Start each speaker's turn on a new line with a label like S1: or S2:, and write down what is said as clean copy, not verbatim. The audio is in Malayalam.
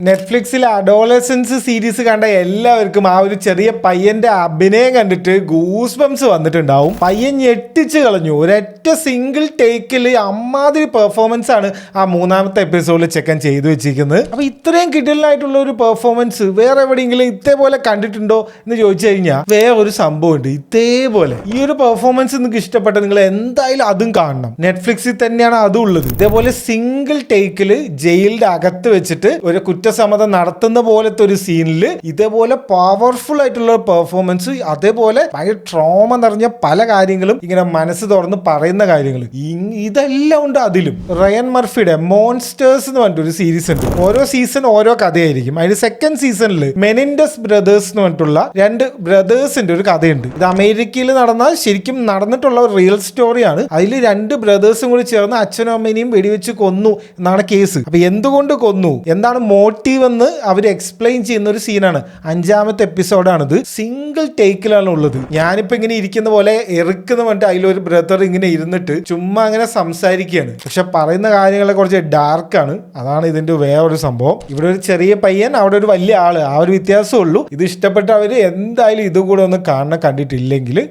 S1: നെറ്റ്ഫ്ലിക്സിൽ അഡോളസൻസ് സീരീസ് കണ്ട എല്ലാവർക്കും ആ ഒരു ചെറിയ പയ്യന്റെ അഭിനയം കണ്ടിട്ട് ഗൂസ് ബംസ് വന്നിട്ടുണ്ടാവും. പയ്യൻ ഞെട്ടിച്ച് കളഞ്ഞു. ഒരൊറ്റ സിംഗിൾ ടേക്കിൽ അമ്മാതിരി പെർഫോമൻസ് ആണ് ആ മൂന്നാമത്തെ എപ്പിസോഡിൽ ചെക്കൻ ചെയ്തു വെച്ചിരിക്കുന്നത്. അപ്പൊ ഇത്രയും കിടിലായിട്ടുള്ള ഒരു പെർഫോമൻസ് വേറെ എവിടെയെങ്കിലും ഇതേപോലെ കണ്ടിട്ടുണ്ടോ എന്ന് ചോദിച്ചു കഴിഞ്ഞാൽ വേറെ ഒരു സംഭവം ഉണ്ട്. ഇതേപോലെ ഈ ഒരു പെർഫോമൻസ് നിങ്ങൾക്ക് ഇഷ്ടപ്പെട്ട നിങ്ങൾ എന്തായാലും അതും കാണണം. നെറ്റ്ഫ്ലിക്സിൽ തന്നെയാണ് അതും ഉള്ളത്. ഇതേപോലെ സിംഗിൾ ടേക്കിൽ ജയിലിന്റെ അകത്ത് വെച്ചിട്ട് ഒരു കുറ്റസമ്മതം നടത്തുന്ന പോലത്തെ ഒരു സീനിൽ ഇതേപോലെ പവർഫുൾ ആയിട്ടുള്ള പെർഫോമൻസ്, അതേപോലെ ഭയങ്കര ട്രോമ നിറഞ്ഞ പല കാര്യങ്ങളും ഇങ്ങനെ മനസ്സ് തുറന്ന് പറയുന്ന കാര്യങ്ങൾ ഇതെല്ലാം ഉണ്ട് അതിലും. റയൻ മർഫിയുടെ മോൺസ്റ്റേഴ്സ് എന്ന് പറഞ്ഞിട്ട് ഒരു സീരീസ് ഉണ്ട്. ഓരോ സീസൺ ഓരോ കഥയായിരിക്കും. അതിന് സെക്കൻഡ് സീസണിൽ മെനിൻഡസ് ബ്രദേഴ്സ് എന്ന് പറഞ്ഞിട്ടുള്ള രണ്ട് ബ്രദേഴ്സിന്റെ ഒരു കഥയുണ്ട്. ഇത് അമേരിക്കയിൽ നടന്ന ശരിക്കും നടന്നിട്ടുള്ള ഒരു റിയൽ സ്റ്റോറിയാണ്. അതിൽ രണ്ട് ബ്രദേഴ്സും കൂടി ചേർന്ന് അച്ഛനും അമ്മേനെയും വെടിവെച്ച് കൊന്നു എന്നാണ് കേസ്. അപ്പൊ എന്തുകൊണ്ട് കൊന്നു, എന്താണ് മോട്ടീവ് എന്ന് അവർ എക്സ്പ്ലെയിൻ ചെയ്യുന്ന ഒരു സീനാണ്. 5ാമത്തെ എപ്പിസോഡാണിത്. സിംഗിൾ ടേക്കിലാണ് ഉള്ളത്. ഞാനിപ്പോ ഇങ്ങനെ ഇരിക്കുന്ന പോലെ എറുക്കുന്ന പറഞ്ഞിട്ട് അതിലൊരു ബ്രദർ ഇങ്ങനെ ഇരുന്നിട്ട് ചുമ്മാ അങ്ങനെ സംസാരിക്കുകയാണ്. പക്ഷെ പറയുന്ന കാര്യങ്ങളെ കുറച്ച് ഡാർക്കാണ്. അതാണ് ഇതിന്റെ വേറൊരു സംഭവം. ഇവിടെ ഒരു ചെറിയ പയ്യൻ, അവിടെ ഒരു വലിയ ആള്, ആ ഒരു വ്യത്യാസമേ ഉള്ളൂ. ഇത് ഇഷ്ടപ്പെട്ട അവര് എന്തായാലും ഇതുകൂടെ ഒന്ന് കാണണം, കണ്ടിട്ടില്ലെങ്കിൽ.